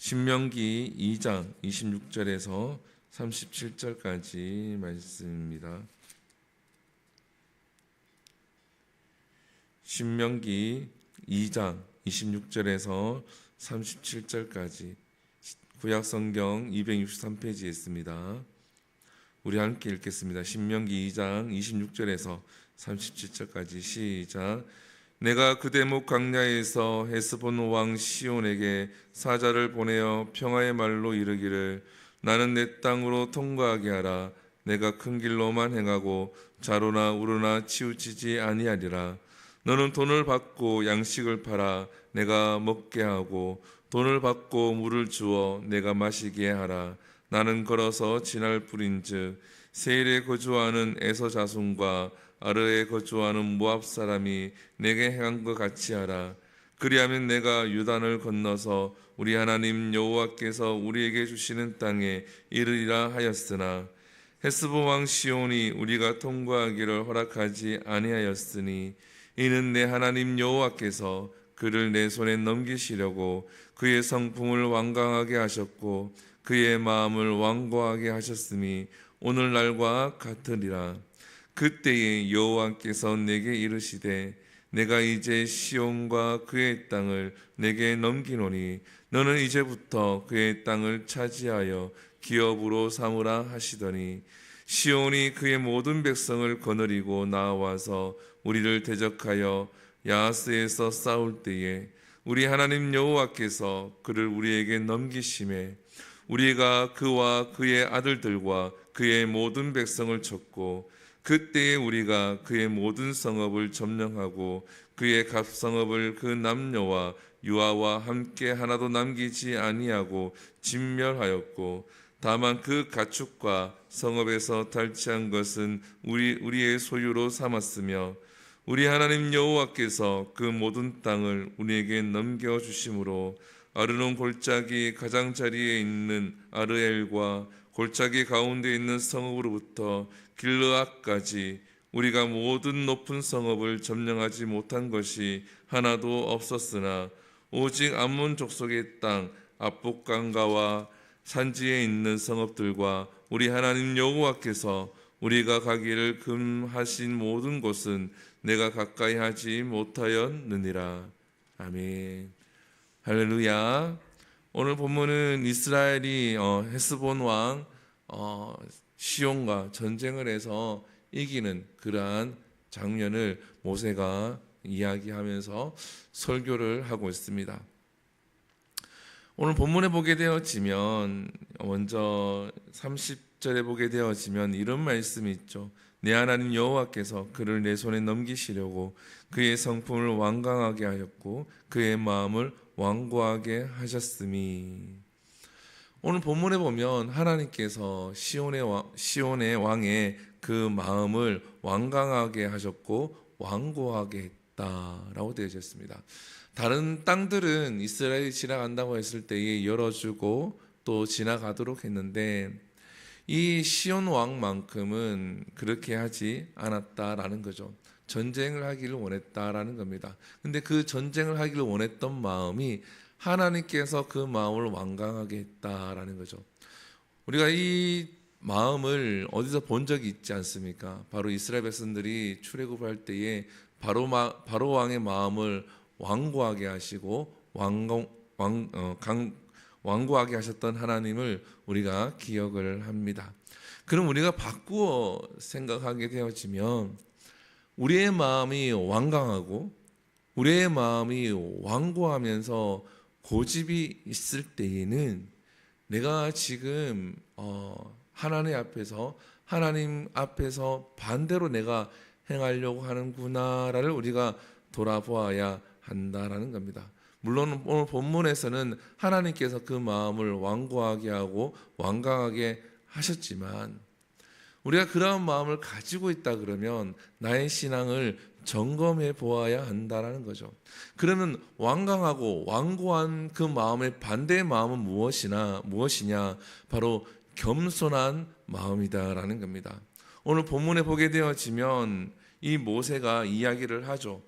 신명기 2장 26절에서 37절까지 말씀입니다. 신명기 2장 26절에서 37절까지 구약성경 263페이지에 있습니다. 우리 함께 읽겠습니다. 신명기 2장 26절에서 37절까지 시작. 내가 그 대목 광야에서 헤스본 왕 시온에게 사자를 보내어 평화의 말로 이르기를 나는 내 땅으로 통과하게 하라. 내가 큰 길로만 행하고 좌로나 우로나 치우치지 아니하리라. 너는 돈을 받고 양식을 팔아 내가 먹게 하고 돈을 받고 물을 주어 내가 마시게 하라. 나는 걸어서 지날 뿐인즉 세일에 거주하는 에서 자손과 아르에 거주하는 모압 사람이 내게 행한 것 같이 하라. 그리하면 내가 요단을 건너서 우리 하나님 여호와께서 우리에게 주시는 땅에 이르리라 하였으나 헤스본 왕 시온이 우리가 통과하기를 허락하지 아니하였으니 이는 내 하나님 여호와께서 그를 내 손에 넘기시려고 그의 성품을 완강하게 하셨고 그의 마음을 완고하게 하셨으니 오늘날과 같으리라. 그때에 여호와께서 내게 이르시되 내가 이제 시온과 그의 땅을 내게 넘기노니 너는 이제부터 그의 땅을 차지하여 기업으로 삼으라 하시더니 시온이 그의 모든 백성을 거느리고 나와서 우리를 대적하여 야하스에서 싸울 때에 우리 하나님 여호와께서 그를 우리에게 넘기심에 우리가 그와 그의 아들들과 그의 모든 백성을 쳤고 그때에 우리가 그의 모든 성읍을 점령하고 그의 갑성읍을 그 남녀와 유아와 함께 하나도 남기지 아니하고 진멸하였고 다만 그 가축과 성읍에서 탈취한 것은 우리의 소유로 삼았으며 우리 하나님 여호와께서 그 모든 땅을 우리에게 넘겨주심으로 아르논 골짜기 가장자리에 있는 아르엘과 골짜기 가운데 있는 성읍으로부터 길르앗까지 우리가 모든 높은 성읍을 점령하지 못한 것이 하나도 없었으나 오직 암몬 족속의 땅 압복강가와 산지에 있는 성읍들과 우리 하나님 여호와께서 우리가 가기를 금하신 모든 곳은 내가 가까이 하지 못하였느니라. 아멘. 할렐루야. 오늘 본문은 이스라엘이 헤스본 왕 시온과 전쟁을 해서 이기는 그러한 장면을 모세가 이야기하면서 설교를 하고 있습니다. 오늘 본문에 보게 되어지면 먼저 30절에 보게 되어지면 이런 말씀이 있죠. 내 하나님 여호와께서 그를 내 손에 넘기시려고 그의 성품을 완강하게 하였고 그의 마음을 완고하게 하셨음이. 오늘 본문에 보면 하나님께서 시온의 왕의 그 마음을 완강하게 하셨고 완고하게 했다라고 되어 있습니다. 다른 땅들은 이스라엘이 지나간다고 했을 때에 열어주고 또 지나가도록 했는데 이 시온 왕만큼은 그렇게 하지 않았다라는 거죠. 전쟁을 하기를 원했다라는 겁니다. 근데 그 전쟁을 하기를 원했던 마음이 하나님께서 그 마음을 완강하게 했다라는 거죠. 우리가 이 마음을 어디서 본 적이 있지 않습니까? 바로 이스라엘 백성들이 출애굽할 때에 바로 왕의 마음을 완고하게 하시고 완고하게 하셨던 하나님을 우리가 기억을 합니다. 그럼 우리가 바꾸어 생각하게 되어지면 우리의 마음이 완강하고 우리의 마음이 완고하면서 고집이 있을 때에는 내가 지금 하나님 앞에서 반대로 내가 행하려고 하는구나를 우리가 돌아보아야 한다라는 겁니다. 물론 오늘 본문에서는 하나님께서 그 마음을 완고하게 하고 완강하게 하셨지만 우리가 그러한 마음을 가지고 있다 그러면 나의 신앙을 점검해 보아야 한다라는 거죠. 그러면 완강하고 완고한 그 마음의 반대의 마음은 무엇이냐? 바로 겸손한 마음이다라는 겁니다. 오늘 본문에 보게 되어지면 이 모세가 이야기를 하죠.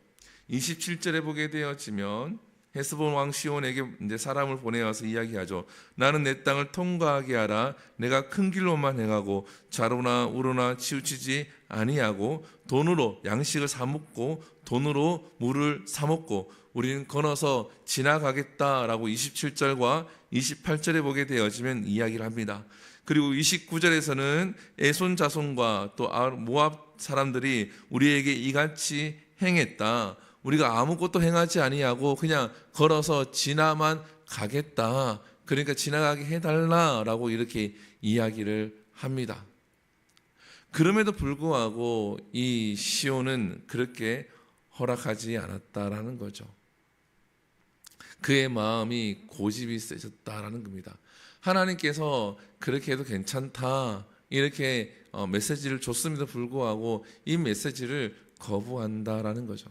27절에 보게 되어지면 헤스본 왕 시온에게 이제 사람을 보내어서 이야기하죠. 나는 내 땅을 통과하게 하라. 내가 큰 길로만 행하고 좌로나 우로나 치우치지 아니하고 돈으로 양식을 사 먹고 돈으로 물을 사 먹고 우리는 건너서 지나가겠다라고 27절과 28절에 보게 되어지면 이야기를 합니다. 그리고 29절에서는 에손 자손과 또 모압 사람들이 우리에게 이같이 행했다. 우리가 아무것도 행하지 아니하고 그냥 걸어서 지나만 가겠다. 그러니까 지나가게 해달라라고 이렇게 이야기를 합니다. 그럼에도 불구하고 이 시온은 그렇게 허락하지 않았다라는 거죠. 그의 마음이 고집이 세졌다라는 겁니다. 하나님께서 그렇게 해도 괜찮다 이렇게 메시지를 줬음에도 불구하고 이 메시지를 거부한다라는 거죠.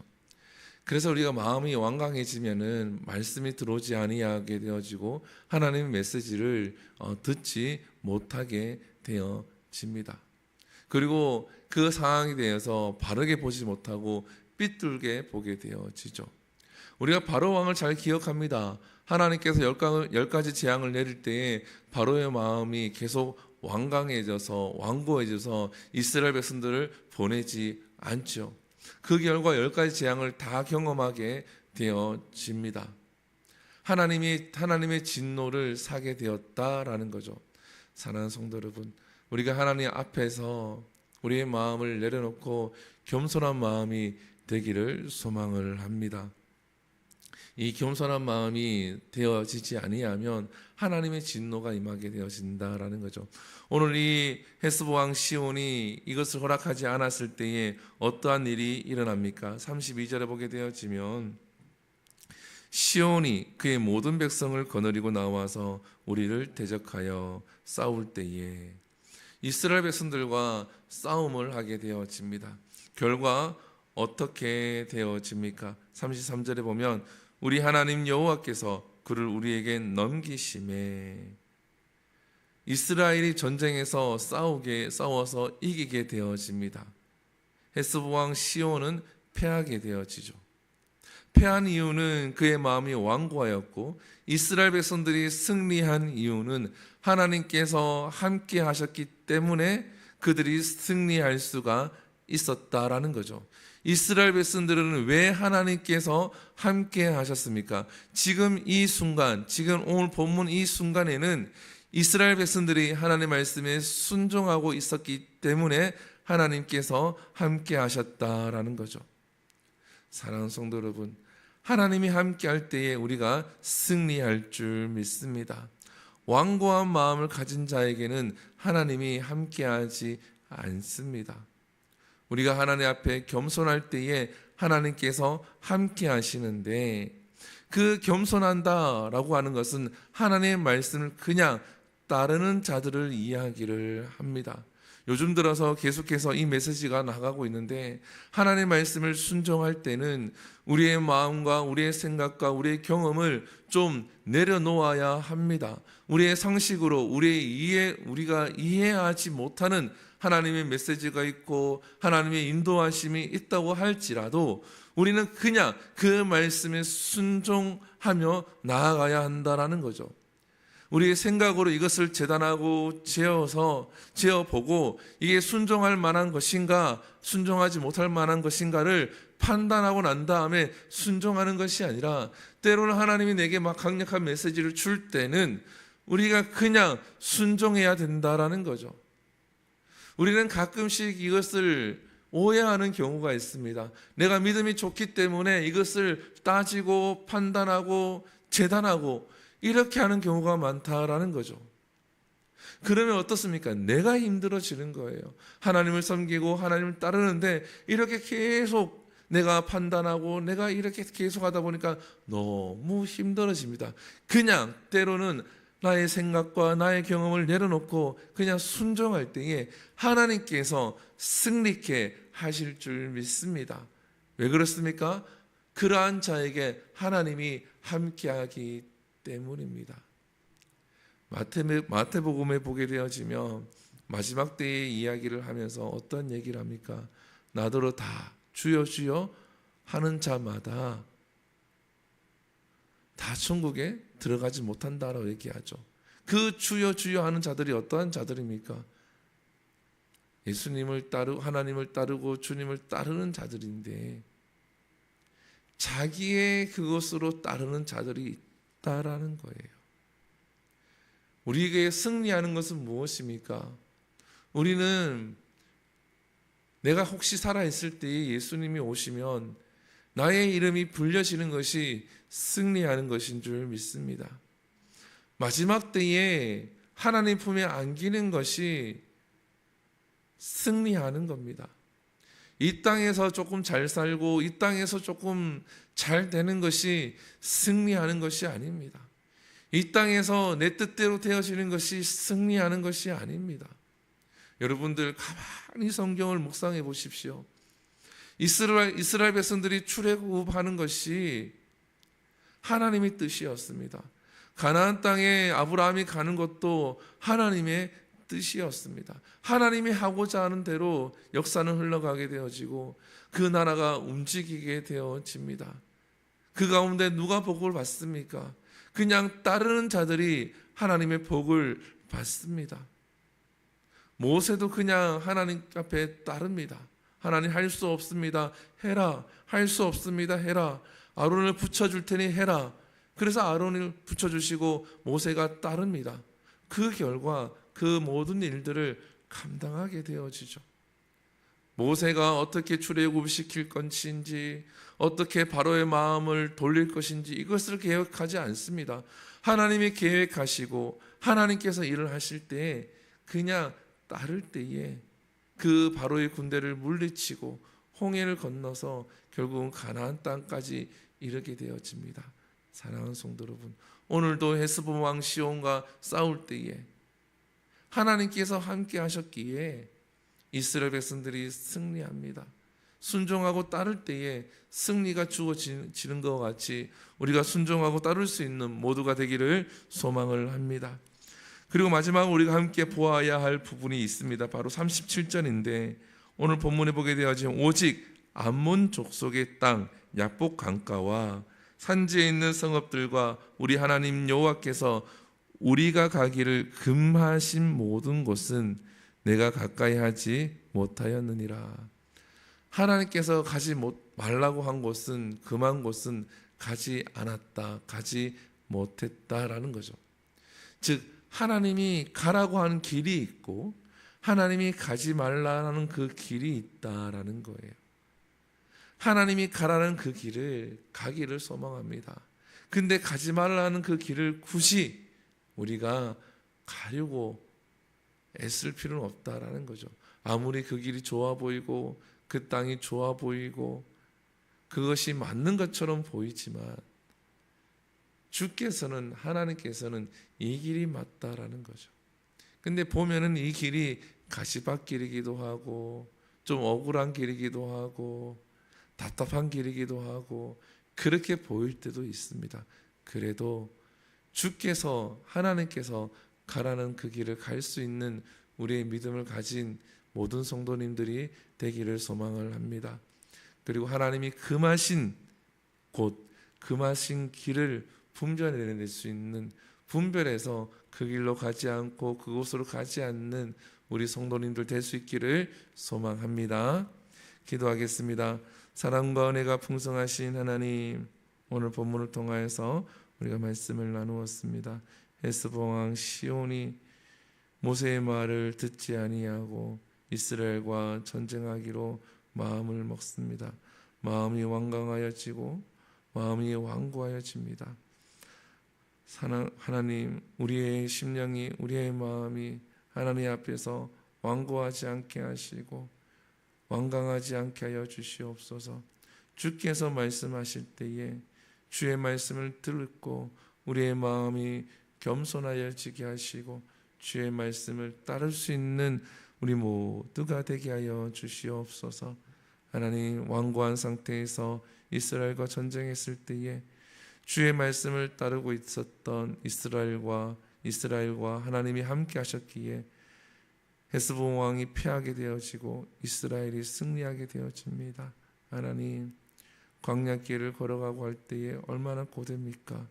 그래서 우리가 마음이 완강해지면은 말씀이 들어오지 아니하게 되어지고 하나님의 메시지를 듣지 못하게 되어집니다. 그리고 그 상황에 대해서 바르게 보지 못하고 삐뚤게 보게 되어지죠. 우리가 바로 왕을 잘 기억합니다. 하나님께서 10가지 재앙을 내릴 때에 바로의 마음이 계속 완강해져서 완고해져서 이스라엘 백성들을 보내지 않죠. 그 결과 10가지 재앙을 다 경험하게 되어집니다. 하나님의 진노를 사게 되었다라는 거죠. 사랑하는 성도 여러분, 우리가 하나님 앞에서 우리의 마음을 내려놓고 겸손한 마음이 되기를 소망을 합니다. 이 겸손한 마음이 되어지지 아니하면 하나님의 진노가 임하게 되어진다라는 거죠. 오늘 이 헤스본 왕 시온이 이것을 허락하지 않았을 때에 어떠한 일이 일어납니까? 32절에 보게 되어지면 시온이 그의 모든 백성을 거느리고 나와서 우리를 대적하여 싸울 때에 이스라엘 백성들과 싸움을 하게 되어집니다. 결과 어떻게 되어집니까? 33절에 보면 우리 하나님 여호와께서 그를 우리에게 넘기심에 이스라엘이 전쟁에서 싸워서 이기게 되어집니다. 헤스본 왕 시온은 패하게 되어지죠. 패한 이유는 그의 마음이 완고하였고 이스라엘 백성들이 승리한 이유는 하나님께서 함께 하셨기 때문에 그들이 승리할 수가 있었다라는 거죠. 이스라엘 백성들은 왜 하나님께서 함께 하셨습니까? 지금 이 순간, 지금 오늘 본문 이 순간에는 이스라엘 백성들이 하나님의 말씀에 순종하고 있었기 때문에 하나님께서 함께 하셨다라는 거죠. 사랑하는 성도 여러분, 하나님이 함께 할 때에 우리가 승리할 줄 믿습니다. 완고한 마음을 가진 자에게는 하나님이 함께하지 않습니다. 우리가 하나님 앞에 겸손할 때에 하나님께서 함께 하시는데 그 겸손한다라고 하는 것은 하나님의 말씀을 그냥 따르는 자들을 이야기를 합니다. 요즘 들어서 계속해서 이 메시지가 나가고 있는데 하나님의 말씀을 순종할 때는 우리의 마음과 우리의 생각과 우리의 경험을 좀 내려놓아야 합니다. 우리의 상식으로 우리가 이해하지 못하는 하나님의 메시지가 있고 하나님의 인도하심이 있다고 할지라도 우리는 그냥 그 말씀에 순종하며 나아가야 한다라는 거죠. 우리의 생각으로 이것을 재단하고 재어보고 이게 순종할 만한 것인가 순종하지 못할 만한 것인가를 판단하고 난 다음에 순종하는 것이 아니라 때로는 하나님이 내게 막 강력한 메시지를 줄 때는 우리가 그냥 순종해야 된다라는 거죠. 우리는 가끔씩 이것을 오해하는 경우가 있습니다. 내가 믿음이 좋기 때문에 이것을 따지고 판단하고 재단하고 이렇게 하는 경우가 많다라는 거죠. 그러면 어떻습니까? 내가 힘들어지는 거예요. 하나님을 섬기고 하나님을 따르는데 이렇게 계속 내가 판단하고 내가 이렇게 계속 하다 보니까 너무 힘들어집니다. 그냥 때로는 나의 생각과 나의 경험을 내려놓고 그냥 순종할 때에 하나님께서 승리케 하실 줄 믿습니다. 왜 그렇습니까? 그러한 자에게 하나님이 함께하기 때문입니다. 마태복음에 보게 되어지면 마지막 때의 이야기를 하면서 어떤 얘기를 합니까? 나더러 다 주여 주여 하는 자마다 다 천국에 들어가지 못한다라고 얘기하죠. 그 주여 주여 하는 자들이 어떠한 자들입니까? 예수님을 따르고 하나님을 따르고 주님을 따르는 자들인데 자기의 그것으로 따르는 자들이 있다라는 거예요. 우리에게 승리하는 것은 무엇입니까? 우리는 내가 혹시 살아있을 때에 예수님이 오시면 나의 이름이 불려지는 것이 승리하는 것인 줄 믿습니다. 마지막 때에 하나님 품에 안기는 것이 승리하는 겁니다. 이 땅에서 조금 잘 살고 이 땅에서 조금 잘 되는 것이 승리하는 것이 아닙니다. 이 땅에서 내 뜻대로 되어지는 것이 승리하는 것이 아닙니다. 여러분들 가만히 성경을 묵상해 보십시오. 이스라엘 백성들이 출애굽하는 것이 하나님의 뜻이었습니다. 가나안 땅에 아브라함이 가는 것도 하나님의 뜻이었습니다. 하나님이 하고자 하는 대로 역사는 흘러가게 되어지고 그 나라가 움직이게 되어집니다. 그 가운데 누가 복을 받습니까? 그냥 따르는 자들이 하나님의 복을 받습니다. 모세도 그냥 하나님 앞에 따릅니다. 하나님 할 수 없습니다. 해라. 할 수 없습니다. 해라. 아론을 붙여줄 테니 해라. 그래서 아론을 붙여주시고 모세가 따릅니다. 그 결과 그 모든 일들을 감당하게 되어지죠. 모세가 어떻게 출애굽시킬 것인지 어떻게 바로의 마음을 돌릴 것인지 이것을 계획하지 않습니다. 하나님이 계획하시고 하나님께서 일을 하실 때에 그냥 따를 때에 그 바로의 군대를 물리치고 홍해를 건너서 결국은 가나안 땅까지 이르게 되어집니다. 사랑하는 성도 여러분, 오늘도 헤스본 왕 시온과 싸울 때에 하나님께서 함께 하셨기에 이스라엘 백성들이 승리합니다. 순종하고 따를 때에 승리가 주어지는 것 같이 우리가 순종하고 따를 수 있는 모두가 되기를 소망을 합니다. 그리고 마지막 우리가 함께 보아야 할 부분이 있습니다. 바로 37절인데 오늘 본문에 보게 되어진 오직 암몬 족속의 땅 야복 강가와 산지에 있는 성읍들과 우리 하나님 여호와께서 우리가 가기를 금하신 모든 곳은 내가 가까이 하지 못하였느니라. 하나님께서 가지 말라고 한 곳은 금한 곳은 가지 않았다, 가지 못했다라는 거죠. 즉 하나님이 가라고 하는 길이 있고 하나님이 가지 말라는 그 길이 있다라는 거예요. 하나님이 가라는 그 길을 가기를 소망합니다. 근데 가지 말라는 그 길을 굳이 우리가 가려고 애쓸 필요는 없다라는 거죠. 아무리 그 길이 좋아 보이고 그 땅이 좋아 보이고 그것이 맞는 것처럼 보이지만 주께서는 하나님께서는 이 길이 맞다라는 거죠. 근데 보면은 이 길이 가시밭길이기도 하고 좀 억울한 길이기도 하고 답답한 길이기도 하고 그렇게 보일 때도 있습니다. 그래도 주께서 하나님께서 가라는 그 길을 갈 수 있는 우리의 믿음을 가진 모든 성도님들이 되기를 소망을 합니다. 그리고 하나님이 금하신 곳, 금하신 길을 분별해낼 수 있는 분별해서 그 길로 가지 않고 그곳으로 가지 않는 우리 성도님들 될 수 있기를 소망합니다. 기도하겠습니다. 사랑과 은혜가 풍성하신 하나님, 오늘 본문을 통하여서 우리가 말씀을 나누었습니다. 헤스본 왕 시온이 모세의 말을 듣지 아니하고 이스라엘과 전쟁하기로 마음을 먹습니다. 마음이 완강하여지고 마음이 완고하여집니다. 하나님, 우리의 심령이 우리의 마음이 하나님 앞에서 완고하지 않게 하시고 완강하지 않게 하여 주시옵소서. 주께서 말씀하실 때에 주의 말씀을 듣고 우리의 마음이 겸손하여지게 하시고 주의 말씀을 따를 수 있는 우리 모두가 되게 하여 주시옵소서. 하나님, 완고한 상태에서 이스라엘과 전쟁했을 때에 주의 말씀을 따르고 있었던 이스라엘과 하나님이 함께 하셨기에 헤스본 왕이 패하게 되어지고 이스라엘이 승리하게 되어집니다. 하나님, 광야길을 걸어가고 할 때에 얼마나 고됩니까?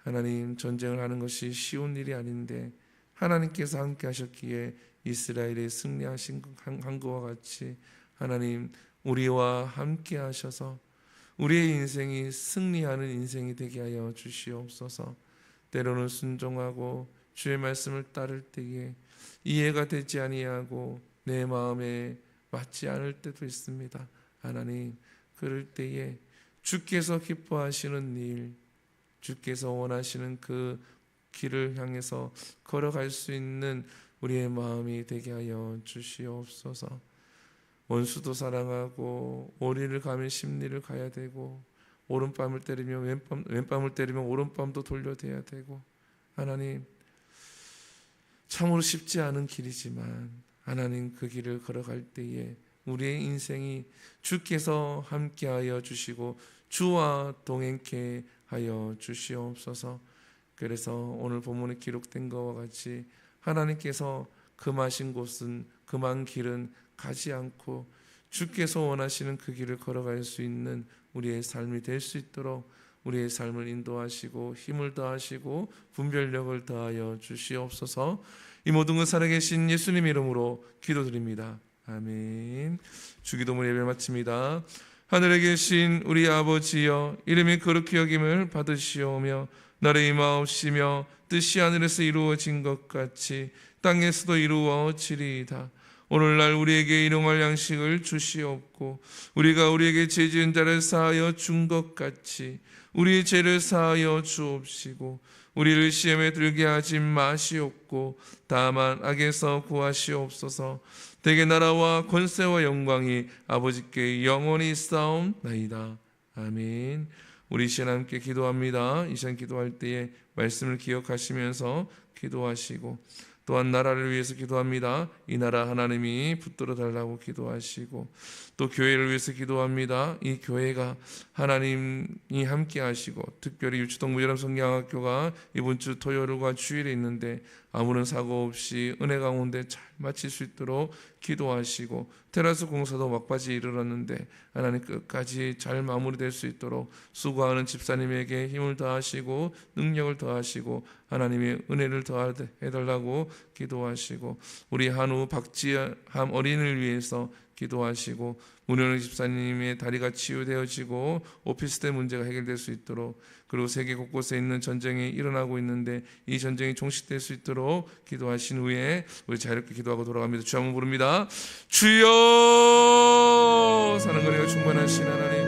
하나님, 전쟁을 하는 것이 쉬운 일이 아닌데 하나님께서 함께 하셨기에 이스라엘이 승리하신 것과 같이 하나님, 우리와 함께 하셔서 우리의 인생이 승리하는 인생이 되게 하여 주시옵소서. 때로는 순종하고 주의 말씀을 따를 때에 이해가 되지 아니하고 내 마음에 맞지 않을 때도 있습니다. 하나님, 그럴 때에 주께서 기뻐하시는 일, 주께서 원하시는 그 길을 향해서 걸어갈 수 있는 우리의 마음이 되게 하여 주시옵소서. 원수도 사랑하고 오리를 가면 십리를 가야 되고 오른밤을 때리면 왼밤을 때리면 오른밤도 돌려대야 되고, 하나님, 참으로 쉽지 않은 길이지만 하나님, 그 길을 걸어갈 때에 우리의 인생이 주께서 함께하여 주시고 주와 동행케 하여 주시옵소서. 그래서 오늘 본문에 기록된 것과 같이 하나님께서 금하신 곳은, 금한 길은 가지 않고 주께서 원하시는 그 길을 걸어갈 수 있는 우리의 삶이 될 수 있도록 우리의 삶을 인도하시고 힘을 더하시고 분별력을 더하여 주시옵소서. 이 모든 것 살아계신 예수님 이름으로 기도드립니다. 아멘. 주기도문 예배 마칩니다. 하늘에 계신 우리 아버지여, 이름이 거룩히 여김을 받으시오며 나라의 임하옵시며 뜻이 하늘에서 이루어진 것 같이 땅에서도 이루어지리이다. 오늘날 우리에게 일용할 양식을 주시옵고 우리가 우리에게 죄 지은 자를 사하여 준 것 같이 우리의 죄를 사하여 주옵시고 우리를 시험에 들게 하지 마시옵고 다만 악에서 구하시옵소서. 대개 나라와 권세와 영광이 아버지께 영원히 있사옵나이다. 아멘. 우리 시간 함께 기도합니다. 이 시간 기도할 때에 말씀을 기억하시면서 기도하시고, 또한 나라를 위해서 기도합니다. 이 나라 하나님이 붙들어 달라고 기도하시고, 또 교회를 위해서 기도합니다. 이 교회가 하나님이 함께 하시고, 특별히 유치동 무제람 성경학교가 이번 주 토요일과 주일에 있는데 아무런 사고 없이 은혜 가운데 잘 마칠 수 있도록 기도하시고, 테라스 공사도 막바지에 이르렀는데 하나님 끝까지 잘 마무리될 수 있도록 수고하는 집사님에게 힘을 더하시고 능력을 더하시고 하나님의 은혜를 더해달라고 기도하시고, 우리 한우 박지함 어린이를 위해서 기도하시고, 문현웅 집사님의 다리가 치유되어지고 오피스텔 문제가 해결될 수 있도록, 그리고 세계 곳곳에 있는 전쟁이 일어나고 있는데 이 전쟁이 종식될 수 있도록 기도하신 후에 우리 자유롭게 기도하고 돌아갑니다. 주 한번 부릅니다. 주여, 사랑과 은혜가 충만하신 하나님,